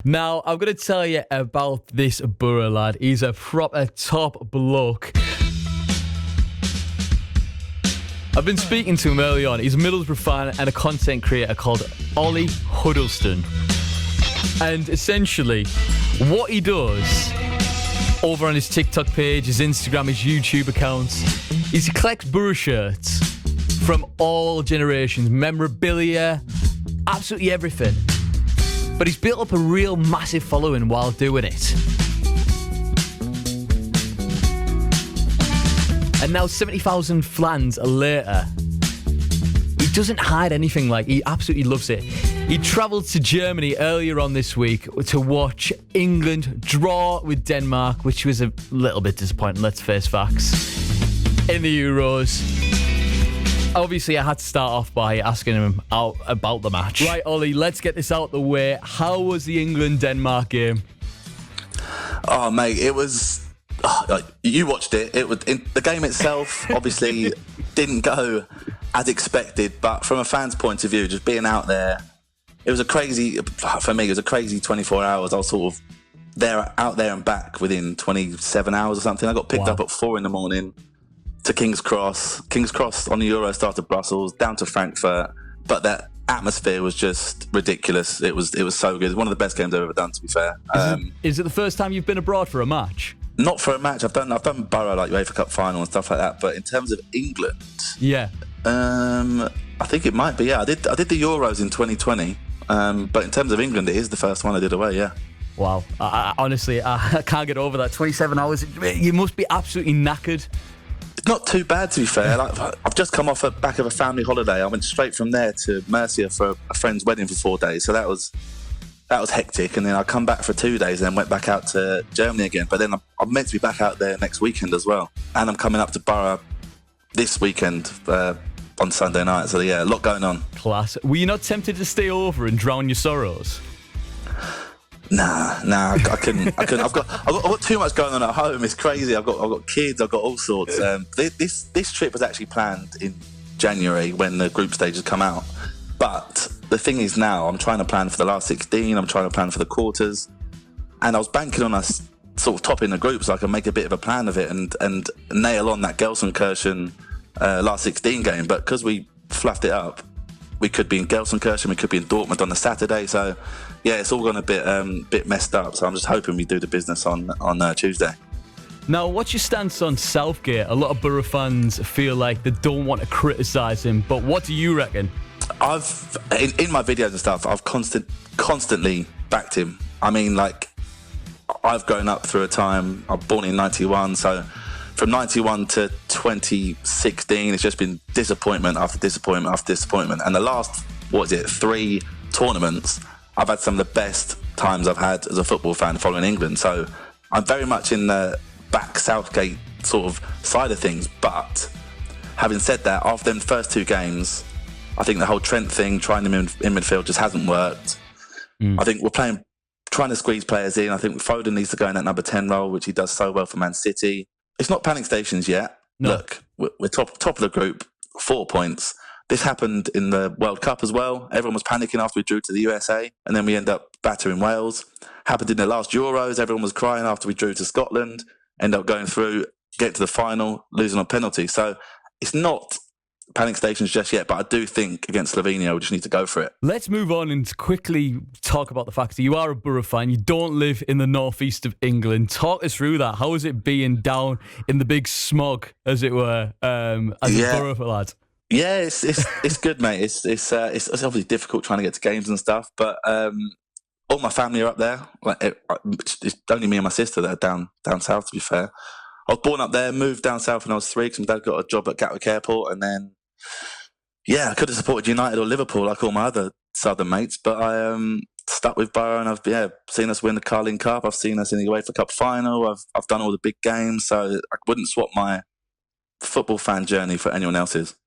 Now, I'm going to tell you about this Boro lad. He's a proper top bloke. I've been speaking to him early on. He's a Middlesbrough fan and a content creator called Ollyhud. And essentially, what he does over on his TikTok page, his Instagram, his YouTube accounts, is he collects Boro shirts from all generations, memorabilia, absolutely everything. But he's built up a real massive following while doing it. And now 70,000 flans later, he doesn't hide anything. Like, he absolutely loves it. He travelled to Germany earlier on this week to watch England draw with Denmark, which was a little bit disappointing, let's face facts, in the Euros. Obviously, I had to start off by asking him out about the match. Right, Ollie, let's get this out the way. How was the England-Denmark game? Oh, mate, it was... you watched it. The game itself obviously didn't go as expected, but from a fan's point of view, just being out there, it was a crazy 24 hours. I was sort of out there and back within 27 hours or something. I got picked up at 4 a.m. to King's Cross on the Eurostar Brussels, down to Frankfurt, but that atmosphere was just ridiculous. It was so good. One of the best games I've ever done, to be fair. Is it the first time you've been abroad for a match? Not for a match. I've done Boro, like UEFA Cup final and stuff like that. But in terms of England, I think it might be. Yeah, I did the Euros in 2020. But in terms of England, it is the first one I did away. Yeah. Wow. Honestly, I can't get over that. 27 hours. You must be absolutely knackered. It's not too bad, to be fair. Like, I've just come off the back of a family holiday. I went straight from there to Murcia for a friend's wedding for 4 days. So that was hectic, and then I come back for 2 days and then went back out to Germany again. But then I'm meant to be back out there next weekend as well, and I'm coming up to Boro this weekend on Sunday night. So yeah, a lot going on. Class. Were you not tempted to stay over and drown your sorrows? Nah, I couldn't. I've got too much going on at home. It's crazy. I've got kids. I've got all sorts. This trip was actually planned in January when the group stages come out. But the thing is, now I'm trying to plan for the last 16. I'm trying to plan for the quarters, and I was banking on us sort of topping the group so I can make a bit of a plan of it and nail on that Gelsenkirchen last 16 game. But because we fluffed it up, we could be in Gelsenkirchen, we could be in Dortmund on the Saturday. So yeah, it's all gone a bit messed up. So I'm just hoping we do the business on Tuesday. Now, what's your stance on Southgate? A lot of Boro fans feel like they don't want to criticise him, but what do you reckon? I've in my videos and stuff, I've constantly backed him. I mean, like, I've grown up through a time. I was born in 91, so from 91 to 2016, it's just been disappointment after disappointment after disappointment. And the last, 3 tournaments, I've had some of the best times I've had as a football fan following England. So I'm very much in the back Southgate sort of side of things. But having said that, after them first 2 games, I think the whole Trent thing, trying him in midfield, just hasn't worked. I think we're trying to squeeze players in. I think Foden needs to go in that number 10 role, which he does so well for Man City. It's not panic stations yet. No. Look, we're top of the group, 4 points. This happened in the World Cup as well. Everyone was panicking after we drew to the USA, and then we end up battering Wales. Happened in the last Euros. Everyone was crying after we drew to Scotland. End up going through, get to the final, losing on penalty. So it's not panic stations just yet, but I do think against Slovenia we just need to go for it. Let's move on and quickly talk about the fact that you are a Boro fan. You don't live in the northeast of England. Talk us through that. How is it being down in the big smog, as it were, as a Boro lad? Yeah, it's good, mate. It's obviously difficult trying to get to games and stuff, but all my family are up there. Like, it's only me and my sister that are down south, to be fair. I was born up there, moved down south when I was 3 because my dad got a job at Gatwick Airport, and then I could have supported United or Liverpool like all my other southern mates, but I stuck with Boro, and I've seen us win the Carling Cup. I've seen us in the UEFA Cup final. I've done all the big games, so I wouldn't swap my football fan journey for anyone else's.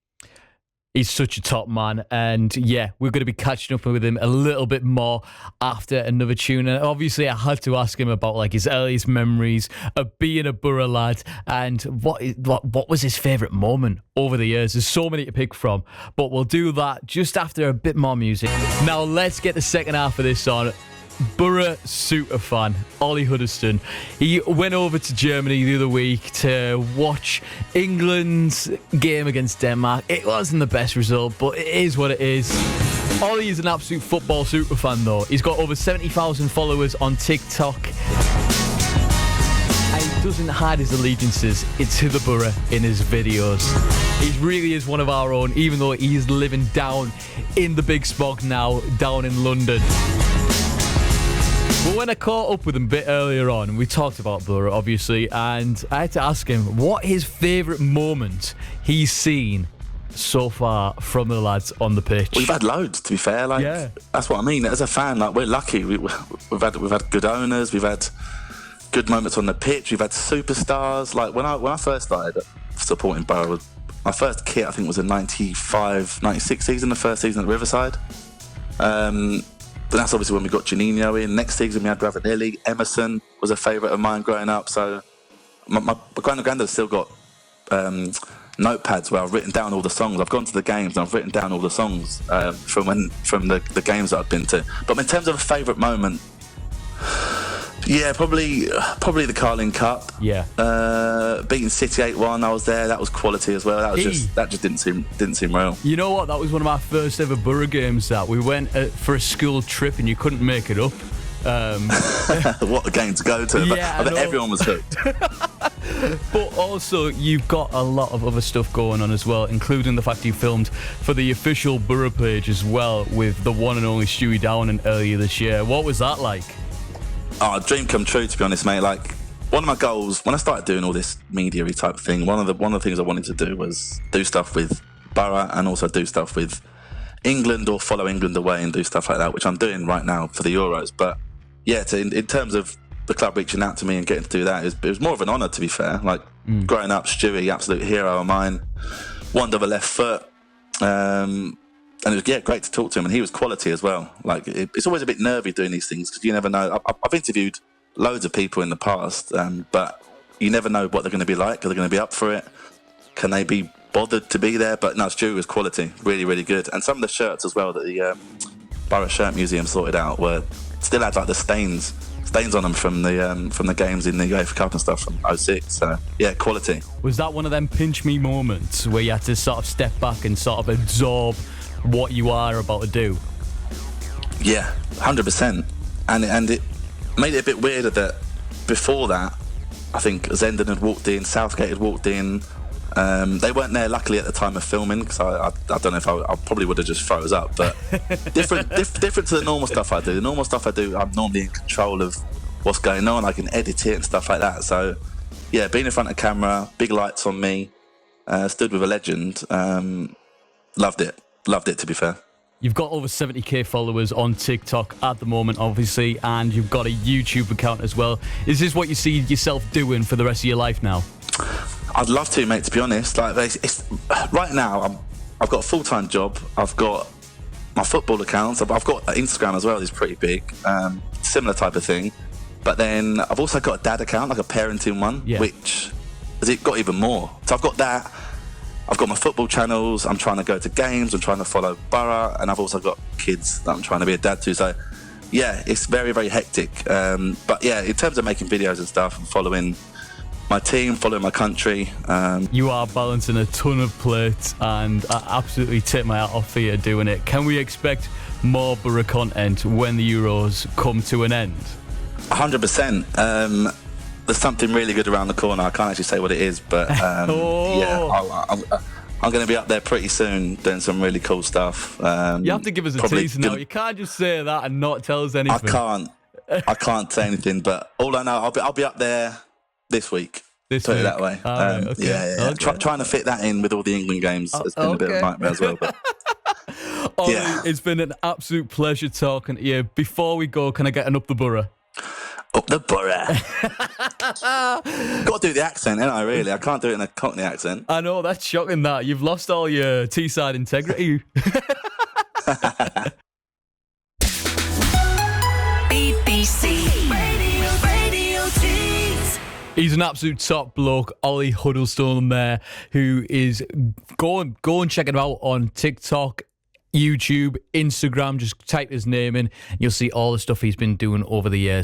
He's such a top man, and yeah, we're going to be catching up with him a little bit more after another tune. And obviously, I had to ask him about like his earliest memories of being a Boro lad and what was his favourite moment over the years. There's so many to pick from, but we'll do that just after a bit more music. Now, let's get the second half of this on. Boro super fan, Ollyhud. He went over to Germany the other week to watch England's game against Denmark. It wasn't the best result, but it is what it is. Ollie is an absolute football super fan, though. He's got over 70,000 followers on TikTok. And he doesn't hide his allegiances to the Boro in his videos. He really is one of our own, even though he's living down in the big smog now, down in London. But when I caught up with him a bit earlier on, we talked about Boro, obviously, and I had to ask him what his favourite moment he's seen so far from the lads on the pitch. We've had loads, to be fair. That's what I mean. As a fan, we're lucky. We've had good owners. We've had good moments on the pitch. We've had superstars. Like when I first started supporting Boro, my first kit I think was a 95, 96 season, the first season at Riverside. But that's obviously when we got Janino in. Next season we had Ravanelli. Emerson was a favourite of mine growing up. So my granddad's still got notepads where I've written down all the songs. I've gone to the games and I've written down all the songs from the games that I've been to. But in terms of a favourite moment, yeah, probably the Carling Cup. Yeah. Beating City 8-1, I was there. That was quality as well. That just didn't seem real. You know what? That was one of my first ever Boro games. That we went for a school trip and you couldn't make it up. What a game to go to! Yeah, I bet everyone was hooked. But also, you've got a lot of other stuff going on as well, including the fact you filmed for the official Boro page as well with the one and only Stewie Downing earlier this year. What was that like? Oh, a dream come true, to be honest, mate. Like, one of my goals when I started doing all this media-y type thing, one of the things I wanted to do was do stuff with Boro and also do stuff with England or follow England away and do stuff like that, which I'm doing right now for the Euros. But yeah, in terms of the club reaching out to me and getting to do that, it was more of an honour, to be fair. Like, growing up, Stewie, absolute hero of mine, wonder of a left foot. And it was great to talk to him, and he was quality as well. Like, it's always a bit nervy doing these things because you never know. I've interviewed loads of people in the past, but you never know what they're going to be like. Are they going to be up for it? Can they be bothered to be there? But no, Stewie was quality, really, really good. And some of the shirts as well that the Boro Shirt Museum sorted out still had like the stains on them from the games in the UEFA Cup and stuff from 06. So yeah, quality. Was that one of them pinch me moments where you had to sort of step back and sort of absorb what you are about to do? Yeah, 100%. And it made it a bit weirder that before that, I think Zenden had walked in, Southgate had walked in. They weren't there, luckily, at the time of filming, because I don't know if I probably would have just froze up. But different to the normal stuff I do. The normal stuff I do, I'm normally in control of what's going on. I can edit it and stuff like that. So yeah, being in front of camera, big lights on me, stood with a legend. Loved it, to be fair. You've got over 70k followers on TikTok at the moment, obviously, and you've got a YouTube account as well. Is this what you see yourself doing for the rest of your life now? I'd love to, mate, to be honest. Like, right now, I've got a full-time job. I've got my football accounts. I've got Instagram as well, it's pretty big. Similar type of thing. But then I've also got a dad account, like a parenting one, which has it got even more. So I've got that. I've got my football channels. I'm trying to go to games. I'm trying to follow Boro. And I've also got kids that I'm trying to be a dad to. So, yeah, it's very, very hectic. But, yeah, in terms of making videos and stuff and following my team, following my country. You are balancing a ton of plates, and I absolutely tip my hat off for you doing it. Can we expect more Boro content when the Euros come to an end? 100%. There's something really good around the corner. I can't actually say what it is, but yeah, I'm going to be up there pretty soon doing some really cool stuff. You have to give us a teaser now. You can't just say that and not tell us anything. I can't say anything, but all I know, I'll be up there this week. Put it that way. Right, okay. Yeah. Okay. Trying to fit that in with all the England games has been a bit of a nightmare as well. But Ollie, it's been an absolute pleasure talking to you. Before we go, can I get an up the Boro? Up the Boro. Got to do the accent, ain't I, really? I can't do it in a Cockney accent. I know, that's shocking that. You've lost all your Teesside integrity. BBC Radio Tees. He's an absolute top bloke, Ollie Huddlestone there, who is go and check him out on TikTok. YouTube, Instagram. Just type his name in. You'll see all the stuff he's been doing over the years.